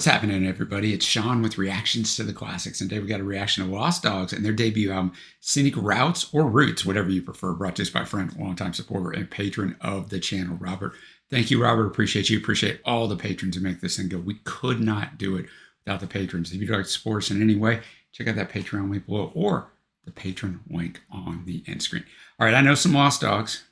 What's happening, everybody? It's Sean with Reactions to the Classics, and today we got a reaction to Lost Dogs and their debut album, Scenic Routes or Roots, whatever you prefer, brought to us by a friend, longtime supporter, and patron of the channel, Robert. Thank you, Robert. Appreciate you. Appreciate all the patrons who make this thing go. We could not do it without the patrons. If you'd like to support us in any way, check out that Patreon link below or the patron link on the end screen. All right, I know some Lost Dogs,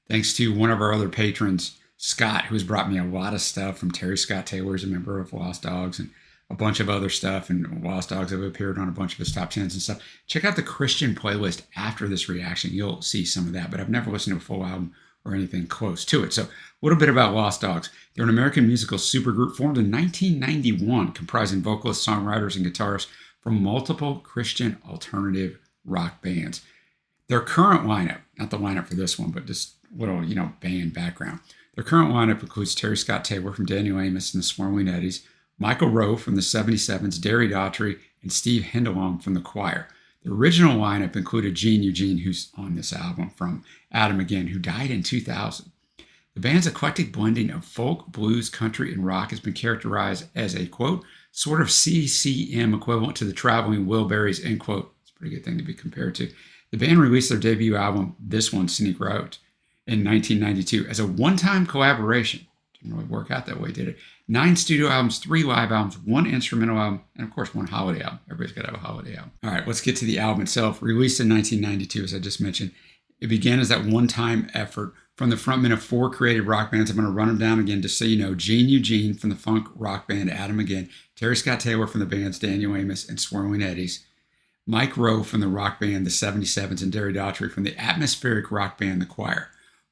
thanks to one of our other patrons, Scott, who has brought me a lot of stuff from Terry Scott Taylor, is a member of Lost Dogs, and a bunch of other stuff. And Lost Dogs have appeared on a bunch of his top 10s and stuff. Check out the Christian playlist after this reaction. You'll see some of that, but I've never listened to a full album or anything close to it. So a little bit about Lost Dogs. They're an American musical supergroup formed in 1991, comprising vocalists, songwriters, and guitarists from multiple Christian alternative rock bands. Their current lineup, not the lineup for this one, but just little, band background. Their current lineup includes Terry Scott Taylor from Daniel Amos and the Swirling Eddies, Michael Rowe from the 77s, Derry Daughtry, and Steve Hindalong from the Choir. The original lineup included Gene Eugene, who's on this album, from Adam Again, who died in 2000. The band's eclectic blending of folk, blues, country, and rock has been characterized as a, quote, sort of CCM equivalent to the Traveling Wilburys, end quote. It's a pretty good thing to be compared to. The band released their debut album, this one, Scenic Routes, in 1992 as a one-time collaboration. Didn't really work out that way, did it? 9 studio albums, 3 live albums, 1 instrumental album, and of course 1 holiday album. Everybody's got to have a holiday album. All right, let's get to the album itself. Released in 1992, as I just mentioned, it began as that one-time effort from the frontmen of 4 creative rock bands. I'm going to run them down again just so you know. Gene Eugene from the funk rock band Adam Again, Terry Scott Taylor from the bands Daniel Amos and Swirling Eddies, Mike Rowe from the rock band The 77s, and Derry Daughtry from the atmospheric rock band The Choir.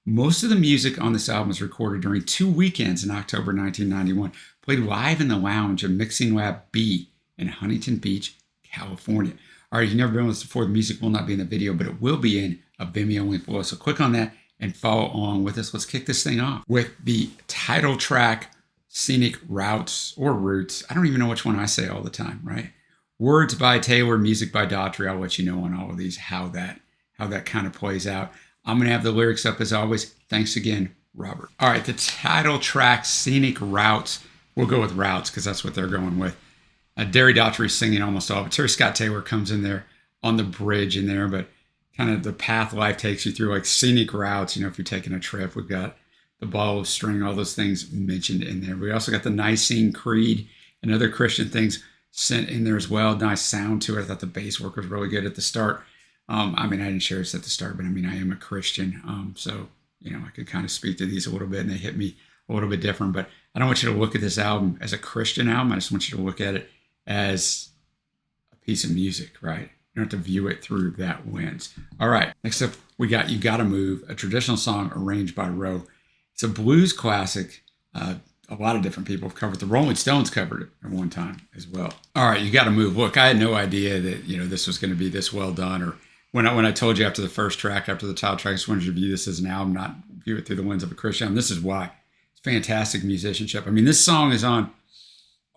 Most of the music on this album was recorded during 2 weekends in October 1991, played live in the lounge of Mixing Lab B in Huntington Beach, California. All right, you've never been with us before. The music will not be in the video, but it will be in a Vimeo link below. So click on that and follow along with us. Let's kick this thing off with the title track, Scenic Routes or Roots. I don't even know which one I say all the time, right? Words by Taylor, music by Daughtry. I'll let you know on all of these how that kind of plays out. I'm going to have the lyrics up as always. Thanks again, Robert. All right, the title track, Scenic Routes. We'll go with Routes because that's what they're going with. Derry Daughtry singing almost all of it. Terry Scott Taylor comes in there on the bridge in there, but kind of the path life takes you through, like scenic routes. If you're taking a trip, we've got the ball of string, all those things mentioned in there. We also got the Nicene Creed and other Christian things sent in there as well. Nice sound to it. I thought the bass work was really good at the start. I didn't share this at the start, but I am a Christian. So, I could kind of speak to these a little bit and they hit me a little bit different, but I don't want you to look at this album as a Christian album. I just want you to look at it as a piece of music, right? You don't have to view it through that lens. All right. Next up, we got You Gotta Move, a traditional song arranged by Rowe. It's a blues classic. A lot of different people have covered it. The Rolling Stones covered it at one time as well. All right. You Gotta Move. Look, I had no idea that, this was going to be this well done, or when I told you after the first track, after the title track, I just wanted you to view this as an album, not view it through the lens of a Christian album. This is why. It's fantastic musicianship. This song is on,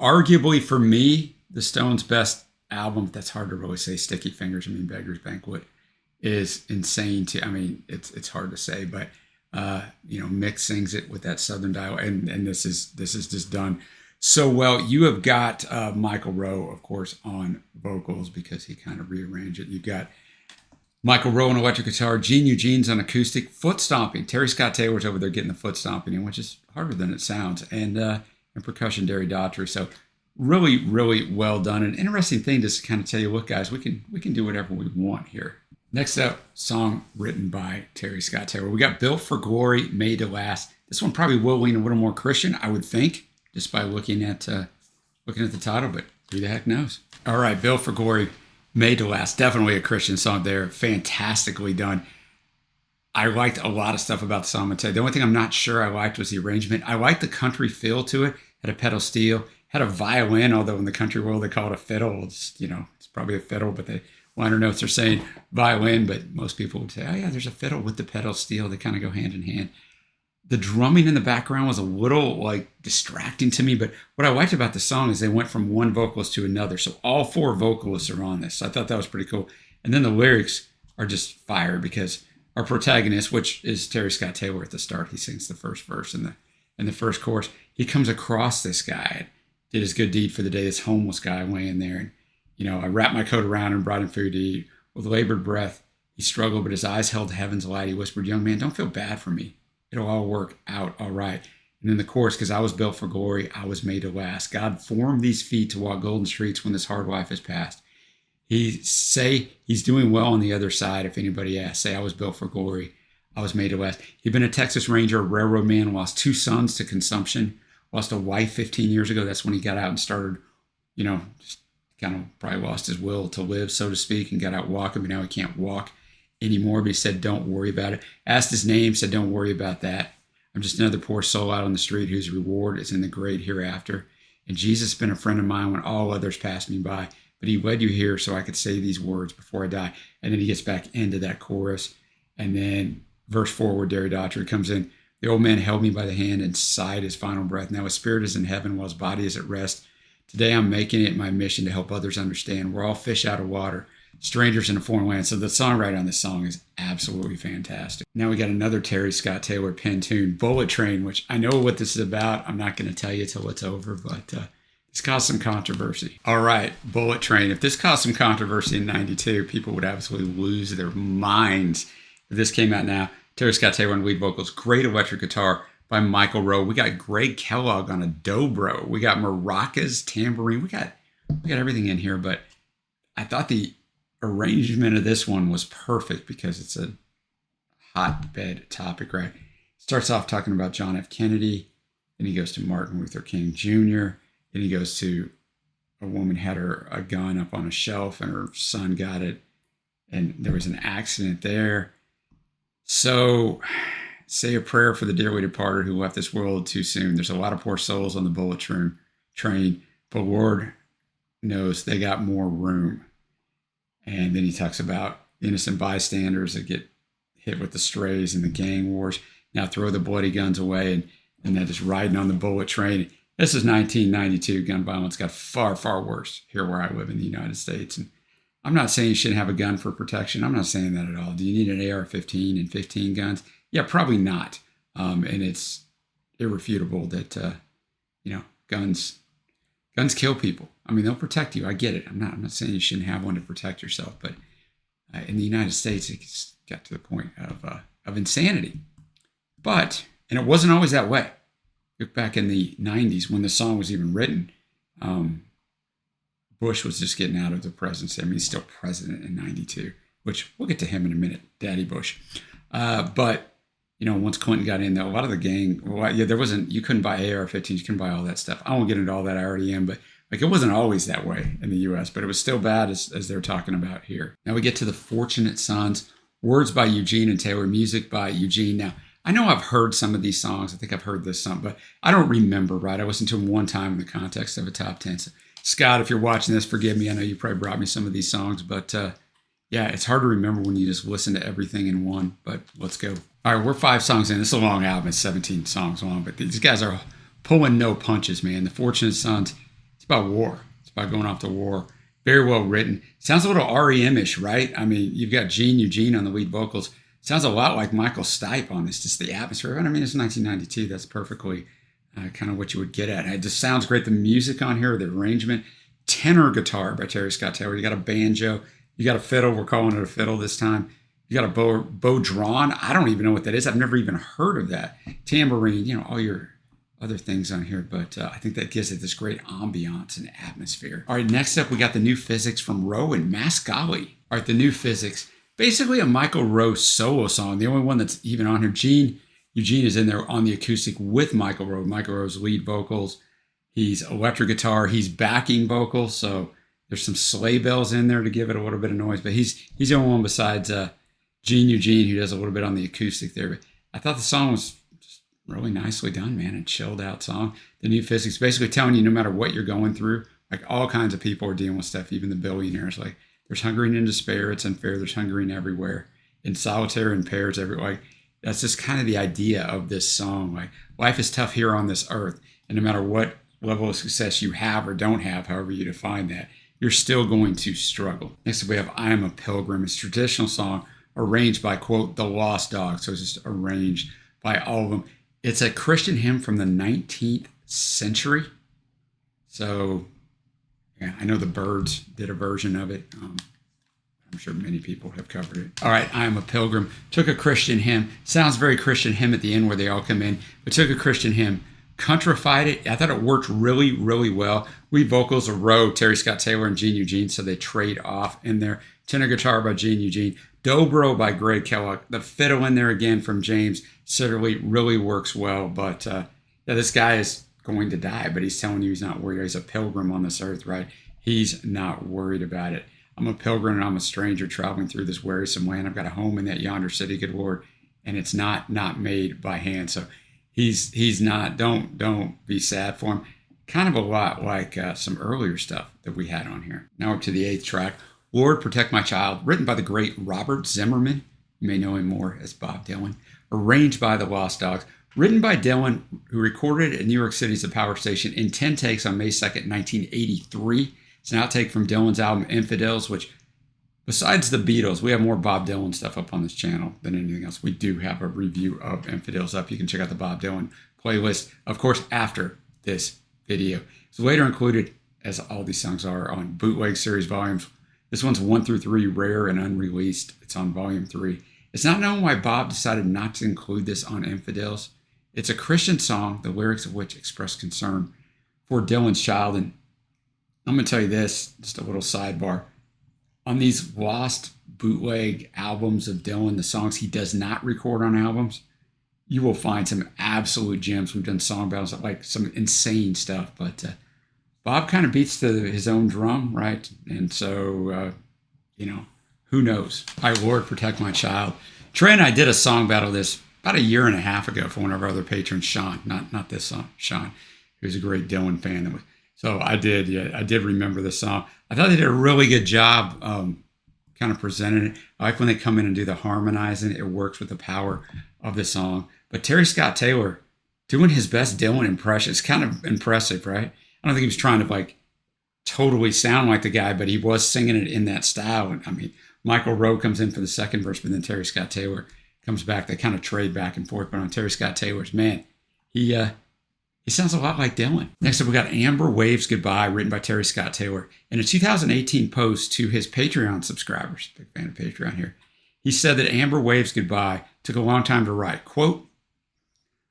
arguably for me, the Stones' best album. That's hard to really say. Sticky Fingers, Beggar's Banquet is insane too. It's hard to say, but Mick sings it with that Southern dialect, and this is just done so well. You have got Michael Rowe, of course, on vocals because he kind of rearranged it. You've got Michael Rowe on electric guitar, Gene Eugene's on acoustic, foot stomping. Terry Scott Taylor's over there getting the foot stomping in, which is harder than it sounds, and percussion, Derry Daughtry. So really, really well done. An interesting thing just to kind of tell you, look, guys, we can do whatever we want here. Next up, song written by Terry Scott Taylor. We got Built for Glory, Made to Last. This one probably will lean a little more Christian, I would think, just by looking at the title, but who the heck knows? All right, Built for Glory, Made to Last. Definitely a Christian song there. Fantastically done. I liked a lot of stuff about the song. The only thing I'm not sure I liked was the arrangement. I liked the country feel to it. Had a pedal steel, had a violin, although in the country world they call it a fiddle. It's probably a fiddle, but the liner notes are saying violin, but most people would say, oh yeah, there's a fiddle with the pedal steel. They kind of go hand in hand. The drumming in the background was a little distracting to me, but what I liked about the song is they went from one vocalist to another. So all 4 vocalists are on this. So I thought that was pretty cool. And then the lyrics are just fire because our protagonist, which is Terry Scott Taylor at the start, he sings the first verse in the first chorus. He comes across this guy did his good deed for the day. This homeless guy laying there. And, I wrapped my coat around him and brought him food to eat. With labored breath, he struggled, but his eyes held heaven's light. He whispered, young man, don't feel bad for me. It'll all work out all right. And in the chorus, because I was built for glory, I was made to last. God formed these feet to walk golden streets when this hard life is past. He's doing well on the other side. If anybody asks, say I was built for glory. I was made to last. He'd been a Texas Ranger, a railroad man, lost 2 sons to consumption, lost a wife 15 years ago. That's when he got out and started, just kind of probably lost his will to live, so to speak, and got out walking, but now he can't walk anymore. But he said, don't worry about it. Asked his name, said, don't worry about that. I'm just another poor soul out on the street whose reward is in the great hereafter. And Jesus has been a friend of mine when all others passed me by. But he led you here so I could say these words before I die. And then he gets back into that chorus. And then verse 4, where Derry Daughtry comes in. The old man held me by the hand and sighed his final breath. Now his spirit is in heaven while his body is at rest. Today I'm making it my mission to help others understand. We're all fish out of water, strangers in a foreign land. So the songwriting on this song is absolutely fantastic. Now we got another Terry Scott Taylor pen tune, Bullet Train, which I know what this is about. I'm not going to tell you till it's over, but it's caused some controversy. All right, Bullet Train. If this caused some controversy in 92, people would absolutely lose their minds. If this came out now, Terry Scott Taylor on lead vocals, great electric guitar by Michael Rowe. We got Greg Kellogg on a dobro. We got maracas, tambourine. We got everything in here, but I thought the arrangement of this one was perfect because it's a hotbed topic, right? Starts off talking about John F. Kennedy, then he goes to Martin Luther King Jr., then he goes to a woman had a gun up on a shelf and her son got it, and there was an accident there. So say a prayer for the dearly departed who left this world too soon. There's a lot of poor souls on the bullet train, but Lord knows they got more room. And then he talks about innocent bystanders that get hit with the strays and the gang wars. Now throw the bloody guns away and then just riding on the bullet train. This is 1992. Gun violence got far, far worse here where I live in the United States. And I'm not saying you shouldn't have a gun for protection. I'm not saying that at all. Do you need an AR-15 and 15 guns? Yeah, probably not. And it's irrefutable that, guns kill people. I mean, they'll protect you. I get it. I'm not saying you shouldn't have one to protect yourself, but in the United States, it's got to the point of insanity. And it wasn't always that way. Look back in the 90s when the song was even written. Bush was just getting out of the presidency. I mean, he's still president in 92, which we'll get to him in a minute, Daddy Bush. But once Clinton got in, a lot of the gang, you couldn't buy AR-15s, you couldn't buy all that stuff. I won't get into all that, I already am, but it wasn't always that way in the U.S., but it was still bad as they're talking about here. Now we get to The Fortunate Sons, words by Eugene and Taylor, music by Eugene. Now, I know I've heard some of these songs. I think I've heard this song, but I don't remember, right? I listened to them one time in the context of a top 10. So, Scott, if you're watching this, forgive me. I know you probably brought me some of these songs, but yeah, it's hard to remember when you just listen to everything in one, but let's go. All right, we're 5 songs in. This is a long album. It's 17 songs long, but these guys are pulling no punches, man. The Fortunate Sons, it's about war. It's about going off to war. Very well written. Sounds a little REM-ish, right? I mean, you've got Gene Eugene on the lead vocals. Sounds a lot like Michael Stipe on this, just the atmosphere. I mean, it's 1992. That's perfectly kind of what you would get at. It just sounds great. The music on here, the arrangement, tenor guitar by Terry Scott Taylor. You got a banjo. You got a fiddle. We're calling it a fiddle this time. You got a bodhran. I don't even know what that is. I've never even heard of that. Tambourine, all your other things on here. But I think that gives it this great ambiance and atmosphere. All right, next up, we got the New Physics from Rowe and Mascali. All right, the New Physics. Basically a Michael Rowe solo song. The only one that's even on here. Eugene is in there on the acoustic with Michael Rowe. Michael Rowe's lead vocals. He's electric guitar. He's backing vocals. So there's some sleigh bells in there to give it a little bit of noise. But he's the only one besides Gene Eugene who does a little bit on the acoustic there. But I thought the song was just really nicely done, man. A chilled out song. The New Physics basically telling you no matter what you're going through, like all kinds of people are dealing with stuff, even the billionaires. Like there's hungering and despair. It's unfair. There's hungering everywhere. In solitary and pairs everywhere. Like that's just kind of the idea of this song. Like life is tough here on this earth. And no matter what level of success you have or don't have, however you define that, you're still going to struggle. Next up, we have I Am a Pilgrim. It's a traditional song arranged by, quote, the Lost Dogs. So it's just arranged by all of them. It's a Christian hymn from the 19th century. So, yeah, I know the Byrds did a version of it. I'm sure many people have covered it. All right, I Am a Pilgrim. Took a Christian hymn. Sounds very Christian hymn at the end where they all come in, but took a Christian hymn, countrified it. I thought it worked really, really well. Lead vocals are Roe, Terry Scott Taylor, and Gene Eugene, so they trade off in there. Tenor guitar by Gene Eugene. Dobro by Greg Kellogg. The fiddle in there again from James Sitterly really works well, but yeah, this guy is going to die, but he's telling you he's not worried. He's a pilgrim on this earth, right? He's not worried about it. I'm a pilgrim and I'm a stranger traveling through this wearisome land. I've got a home in that yonder city, good Lord, and it's not made by hand. So he's not. Don't be sad for him. Kind of a lot like some earlier stuff that we had on here. Now up to the 8th track, Lord Protect My Child, written by the great Robert Zimmerman. You may know him more as Bob Dylan. Arranged by the Lost Dogs. Written by Dylan, who recorded at New York City's The Power Station in 10 takes on May 2nd, 1983. It's an outtake from Dylan's album Infidels, which, besides the Beatles, we have more Bob Dylan stuff up on this channel than anything else. We do have a review of Infidels up. You can check out the Bob Dylan playlist, of course, after this video. It's later included, as all these songs are, on Bootleg Series volumes. This one's 1 through 3, rare and unreleased. It's on volume 3. It's not known why Bob decided not to include this on Infidels. It's a Christian song, the lyrics of which express concern for Dylan's child. And I'm going to tell you this, just a little sidebar. On these lost bootleg albums of Dylan, the songs he does not record on albums, you will find some absolute gems. We've done song battles, like some insane stuff. But Bob kind of beats to his own drum, right? And so, who knows? I, Lord, Protect My Child. Trey and I did a song battle this about a year and a half ago for one of our other patrons, Sean. Not this song, Sean, who's a great Dylan fan. So I did remember the song. I thought they did a really good job kind of presenting it. I like when they come in and do the harmonizing. It works with the power of the song. But Terry Scott Taylor doing his best Dylan impression. It's kind of impressive, right? I don't think he was trying to totally sound like the guy, but he was singing it in that style. And I mean, Michael Rowe comes in for the second verse, but then Terry Scott Taylor comes back. They kind of trade back and forth. But on Terry Scott Taylor's, man, he sounds a lot like Dylan. Next up, we got Amber Waves Goodbye, written by Terry Scott Taylor. In a 2018 post to his Patreon subscribers, big fan of Patreon here, he said that Amber Waves Goodbye took a long time to write. Quote,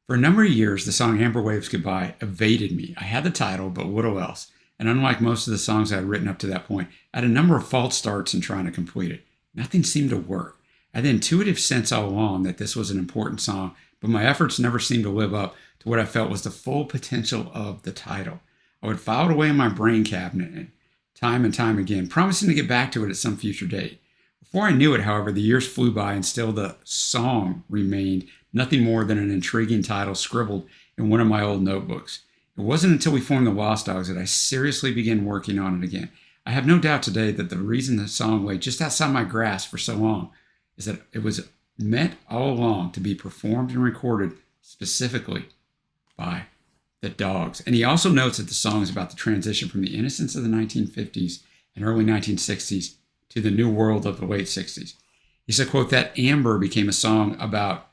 for a number of years, the song Amber Waves Goodbye evaded me. I had the title, but little else. And unlike most of the songs I had written up to that point, I had a number of false starts in trying to complete it. Nothing seemed to work. I had the intuitive sense all along that this was an important song, but my efforts never seemed to live up to what I felt was the full potential of the title. I would file it away in my brain cabinet and time again, promising to get back to it at some future date. Before I knew it, however, the years flew by and still the song remained nothing more than an intriguing title scribbled in one of my old notebooks. It wasn't until we formed the Lost Dogs that I seriously began working on it again. I have no doubt today that the reason the song lay just outside my grasp for so long is that it was meant all along to be performed and recorded specifically by the Dogs. And he also notes that the song is about the transition from the innocence of the 1950s and early 1960s to the new world of the late 60s. He said, quote, that Amber became a song about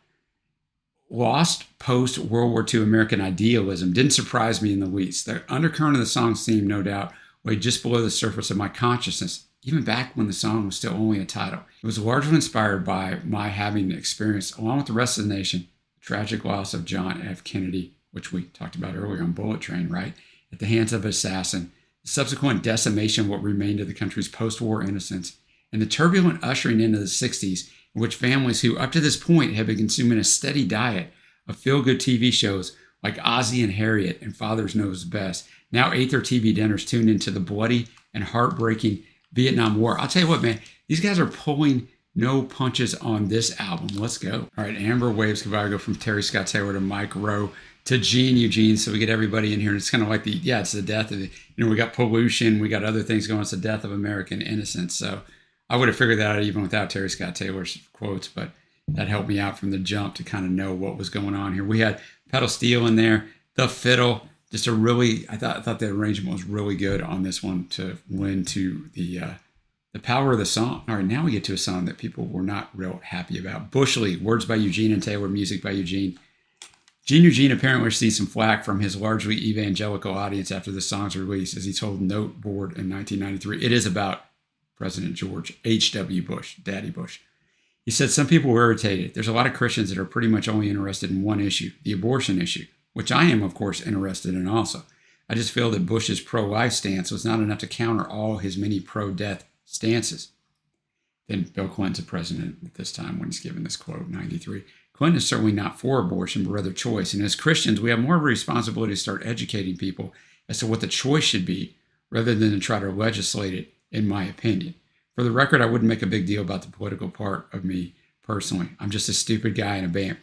lost post-World War II American idealism didn't surprise me in the least. The undercurrent of the song's theme, no doubt, lay just below the surface of my consciousness, even back when the song was still only a title. It was largely inspired by my having experienced, along with the rest of the nation, the tragic loss of John F. Kennedy, which we talked about earlier on Bullet Train, right? At the hands of an assassin, the subsequent decimation of what remained of the country's post-war innocence, and the turbulent ushering into the 60s, in which families who up to this point had been consuming a steady diet of feel-good TV shows like Ozzie and Harriet and Father's Knows Best, now ate their TV dinners tuned into the bloody and heartbreaking Vietnam War. I'll tell you what, man, these guys are pulling no punches on this album. Let's go. All right, Amber Waves Goodbye. Go from Terry Scott Taylor to Mike Rowe to Gene Eugene. So we get everybody in here. And it's kind of like it's the death of we got pollution. We got other things going. It's the death of American innocence. So I would have figured that out even without Terry Scott Taylor's quotes, but that helped me out from the jump to kind of know what was going on here. We had pedal steel in there, the fiddle, just I thought the arrangement was really good on this one to lend to the power of the song. All right, now we get to a song that people were not real happy about. Bush League, words by Eugene and Taylor, music by Eugene. Gene Eugene apparently received some flack from his largely evangelical audience after the song's release, as he told Note Board in 1993, it is about President George H.W. Bush, Daddy Bush. He said some people were irritated. There's a lot of Christians that are pretty much only interested in one issue, the abortion issue, which I am, of course, interested in also. I just feel that Bush's pro-life stance was not enough to counter all his many pro-death stances. Then Bill Clinton's the president at this time when he's given this quote, 93. Clinton is certainly not for abortion, but rather choice. And as Christians, we have more of a responsibility to start educating people as to what the choice should be, rather than to try to legislate it, in my opinion. For the record, I wouldn't make a big deal about the political part of me personally. I'm just a stupid guy in a band.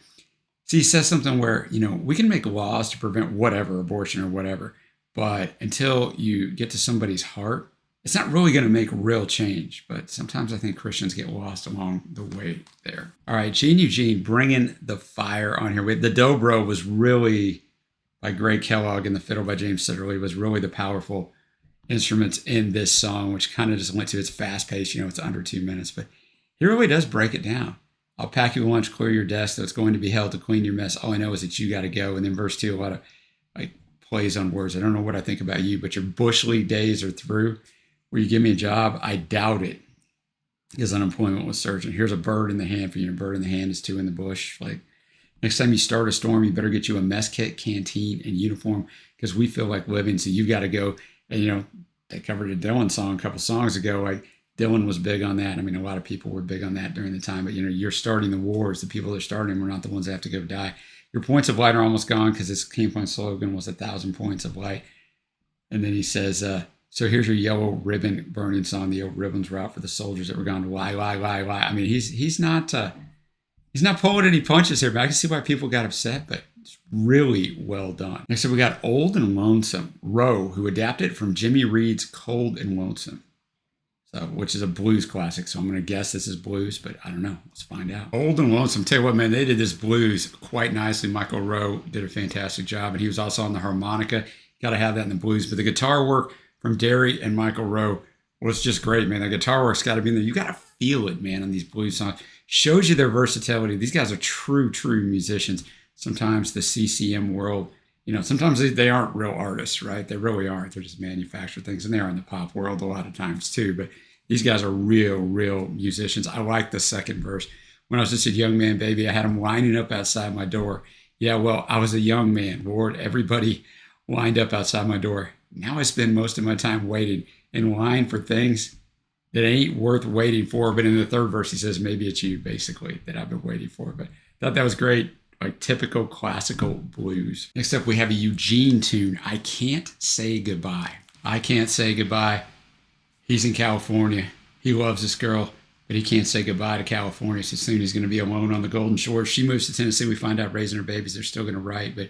See, he says something where, we can make laws to prevent whatever, abortion or whatever, but until you get to somebody's heart, it's not really going to make real change. But sometimes I think Christians get lost along the way there. All right, Gene Eugene bringing the fire on here. The dobro was really, by Greg Kellogg, and the fiddle by James Sitterly was really the powerful instruments in this song, which kind of just went to its fast pace. It's under 2 minutes, but he really does break it down. I'll pack you lunch, clear your desk, though it's going to be hell to clean your mess. All I know is that you got to go. And then verse 2, a lot of plays on words. I don't know what I think about you, but your bush league days are through. Will you give me a job? I doubt it, because unemployment was surging. Here's a bird in the hand for you. A bird in the hand is two in the bush. Next time you start a storm, you better get you a mess kit, canteen, and uniform, because we feel like living. So you've got to go. And, they covered a Dylan song a couple songs ago. Dylan was big on that. I mean, a lot of people were big on that during the time. But, you're starting the wars. The people that are starting them are not the ones that have to go die. Your points of light are almost gone, because his campaign slogan was 1,000 points of light. And then he says, so here's your yellow ribbon burning song. The old ribbons were out for the soldiers that were gone to lie, lie, lie, lie. I mean, he's not pulling any punches here, but I can see why people got upset, but it's really well done. Next up, we got Old and Lonesome, Roe, who adapted from Jimmy Reed's Cold and Lonesome, which is a blues classic. So I'm going to guess this is blues, but I don't know. Let's find out. Old and Lonesome. Tell you what, man, they did this blues quite nicely. Michael Rowe did a fantastic job, and he was also on the harmonica. Got to have that in the blues, but the guitar work from Derry and Michael Rowe was just great, man. The guitar work's got to be in there. You got to feel it, man, on these blues songs. Shows you their versatility. These guys are true musicians. Sometimes the CCM world, sometimes they aren't real artists, right? They really aren't. They're just manufactured things, and they are in the pop world a lot of times too. But these guys are real musicians. I like the second verse. When I was just a young man, baby, I had them lining up outside my door. Yeah, well, I was a young man. Lord, everybody lined up outside my door. Now I spend most of my time waiting in line for things that ain't worth waiting for. But in the third verse, he says, maybe it's you, basically, that I've been waiting for. But I thought that was great. Typical classical blues. Next up, we have a Eugene tune, I Can't Say Goodbye. I can't say goodbye. He's in California. He loves this girl, but he can't say goodbye to California. So soon he's going to be alone on the Golden Shore. She moves to Tennessee. We find out raising her babies, they're still going to write, but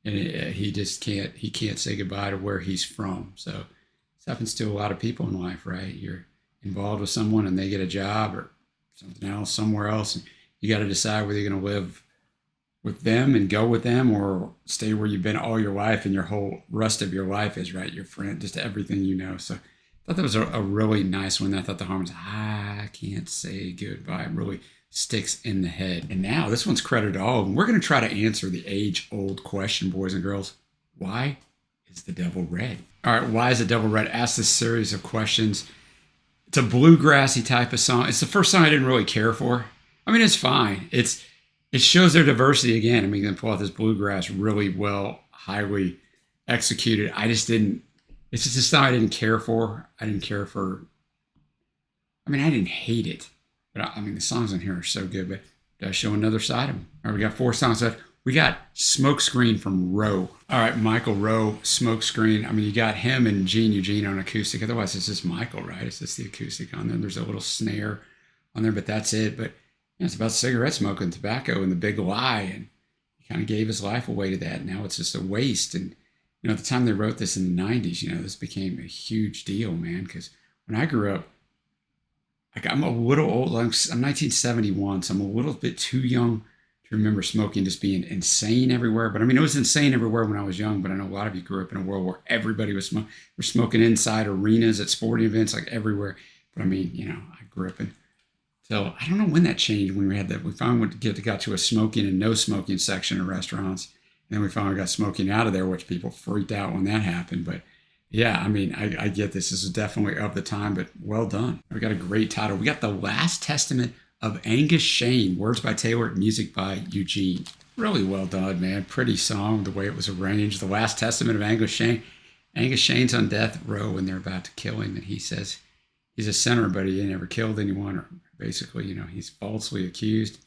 he just can't say goodbye to where he's from. So this happens to a lot of people in life, right? You're involved with someone and they get a job or something else somewhere else, and you got to decide whether you're going to live with them and go with them, or stay where you've been all your life and your whole rest of your life is, right? Your friend, just everything. So I thought that was a really nice one. I thought the harmonies, I can't say goodbye, really sticks in the head. And now this one's credited to all of them. We're going to try to answer the age-old question, boys and girls. Why is the devil red? All right, why is the devil red? Ask this series of questions. It's a bluegrassy type of song. It's the first song I didn't really care for. I mean, it's fine. It shows their diversity again. I mean, they pull out this bluegrass really well, highly executed. It's just a song I didn't care for. I didn't hate it. But the songs on here are so good, but does show another side of them. All right, we got 4 songs left. We got Smokescreen from Roe. All right, Michael Rowe, Smokescreen. You got him and Gene Eugene on acoustic. Otherwise, it's just Michael, right? It's just the acoustic on there. There's a little snare on there, but that's it. But it's about cigarette smoking, tobacco, and the big lie. And he kind of gave his life away to that. Now it's just a waste. And, at the time they wrote this in the 90s, this became a huge deal, man. Because when I grew up, I'm a little old. I'm 1971, so I'm a little bit too young to remember smoking just being insane everywhere. But it was insane everywhere when I was young. But I know a lot of you grew up in a world where everybody was smoking inside arenas at sporting events, like everywhere. But I grew up in. So I don't know when that changed. When we finally got to a smoking and no smoking section of restaurants. And then we finally got Smoking out of there, which people freaked out when that happened. But yeah, I mean, I get this. This is definitely of the time, but well done. We got a great title. We got The Last Testament of Angus Shane, words by Taylor, music by Eugene. Really well done, man. Pretty song, the way it was arranged. The Last Testament of Angus Shane. Angus Shane's on death row when they're about to kill him, and he says he's a sinner, but he never killed anyone, or basically, he's falsely accused.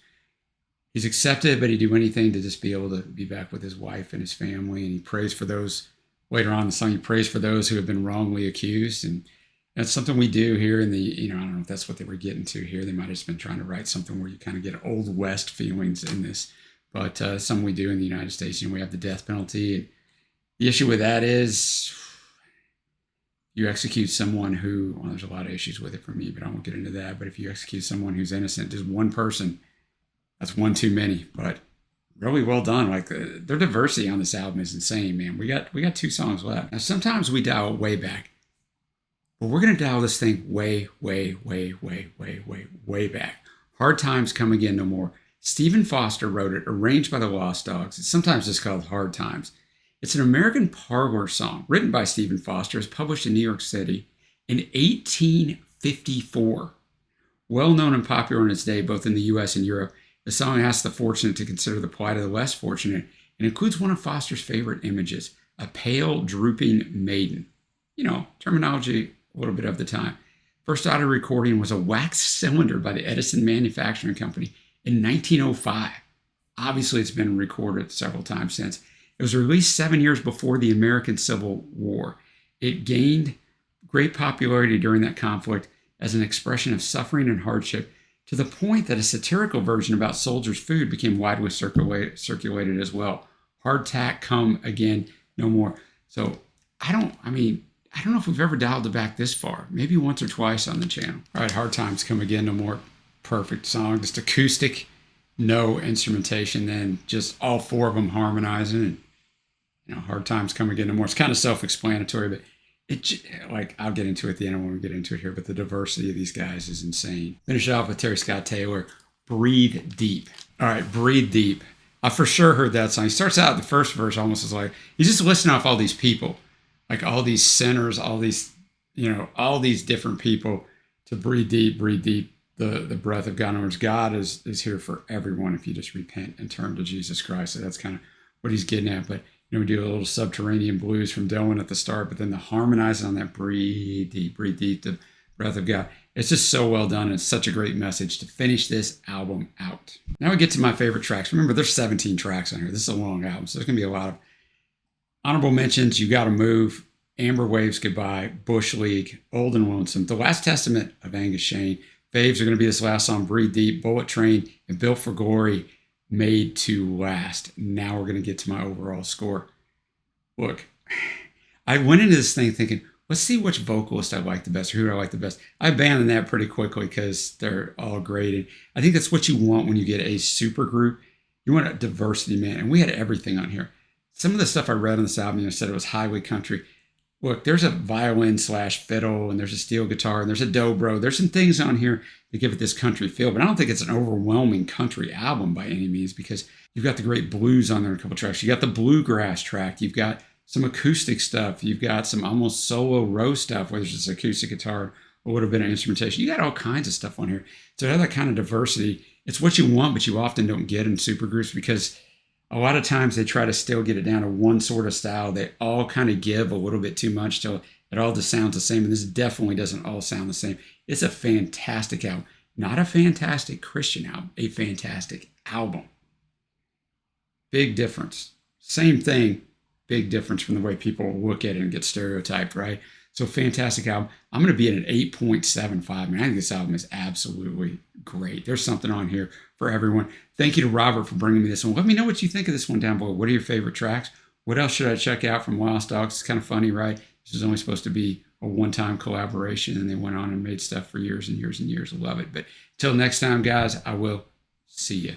He's accepted, but he'd do anything to just be able to be back with his wife and his family, and he prays for those, later on in the song, he prays for those who have been wrongly accused, and that's something we do here in the, I don't know if that's what they were getting to here. They might have just been trying to write something where you kind of get Old West feelings in this, but something we do in the United States. We have the death penalty, and the issue with that is you execute someone who, well, there's a lot of issues with it for me, but I won't get into that. But if you execute someone who's innocent, just one person, that's one too many. But really well done. Like their diversity on this album is insane, man. We got 2 songs left. Now sometimes we dial way back, but we're gonna dial this thing way, way, way, way, way, way, way back. Hard Times Come Again No More. Stephen Foster wrote it, arranged by the Lost Dogs. It's sometimes just called Hard Times. It's an American parlor song written by Stephen Foster. It's published in New York City in 1854. Well known and popular in its day, both in the U.S. and Europe, the song asks the fortunate to consider the plight of the less fortunate and includes one of Foster's favorite images, a pale, drooping maiden. Terminology a little bit of the time. First audio recording was a wax cylinder by the Edison Manufacturing Company in 1905. Obviously, it's been recorded several times since. It was released 7 years before the American Civil War. It gained great popularity during that conflict as an expression of suffering and hardship, to the point that a satirical version about soldiers' food became widely circulated as well. Hard tack, come again, no more. So I don't know if we've ever dialed it back this far. Maybe once or twice on the channel. All right, Hard Times Come Again no more. Perfect song, just acoustic, no instrumentation, then just all 4 of them harmonizing. And Hard Times Come Again no more. It's kind of self-explanatory, but I'll get into it at the end. I won't get into it here, but the diversity of these guys is insane. Finish it off with Terry Scott Taylor, Breathe Deep. All right, Breathe Deep. I for sure heard that song. He starts out the first verse almost as like, he's just listing off all these people, like all these sinners, all these, all these different people to breathe deep, the breath of God. In other words, God is here for everyone if you just repent and turn to Jesus Christ. So that's kind of what he's getting at. But we do a little subterranean blues from Dylan at the start, but then the harmonizing on that breathe deep, the breath of God. It's just so well done. It's such a great message to finish this album out. Now we get to my favorite tracks. Remember, there's 17 tracks on here. This is a long album, so there's going to be a lot of honorable mentions. You Gotta Move, Amber Waves Goodbye, Bush League, Old and Lonesome, The Last Testament of Angus Shane. Faves are going to be this last song, Breathe Deep, Bullet Train, and Built for Glory, Made to Last. Now we're going to get to my overall score. Look, I went into this thing thinking, let's see which vocalist I like the best or who I like the best. I abandoned that pretty quickly because they're all great. And I think that's what you want when you get a super group. You want a diversity, man. And we had everything on here. Some of the stuff I read on this album, said it was highly country. Look, there's a violin / fiddle, and there's a steel guitar, and there's a dobro. There's some things on here that give it this country feel, but I don't think it's an overwhelming country album by any means, because you've got the great blues on there in a couple tracks. You got the bluegrass track. You've got some acoustic stuff. You've got some almost solo row stuff where there's just acoustic guitar, a little bit of instrumentation. You got all kinds of stuff on here. So to have that kind of diversity, it's what you want, but you often don't get in supergroups because a lot of times they try to still get it down to one sort of style. They all kind of give a little bit too much till it all just sounds the same. And this definitely doesn't all sound the same. It's a fantastic album. Not a fantastic Christian album, a fantastic album. Big difference. Same thing, big difference from the way people look at it and get stereotyped, right? So fantastic album. I'm going to be at an 8.75. I think this album is absolutely great. There's something on here for everyone. Thank you to Robert for bringing me this one. Let me know what you think of this one down below. What are your favorite tracks? What else should I check out from Lost Dogs? It's kind of funny, right? This was only supposed to be a one-time collaboration, and they went on and made stuff for years and years and years. Love it. But until next time, guys, I will see you.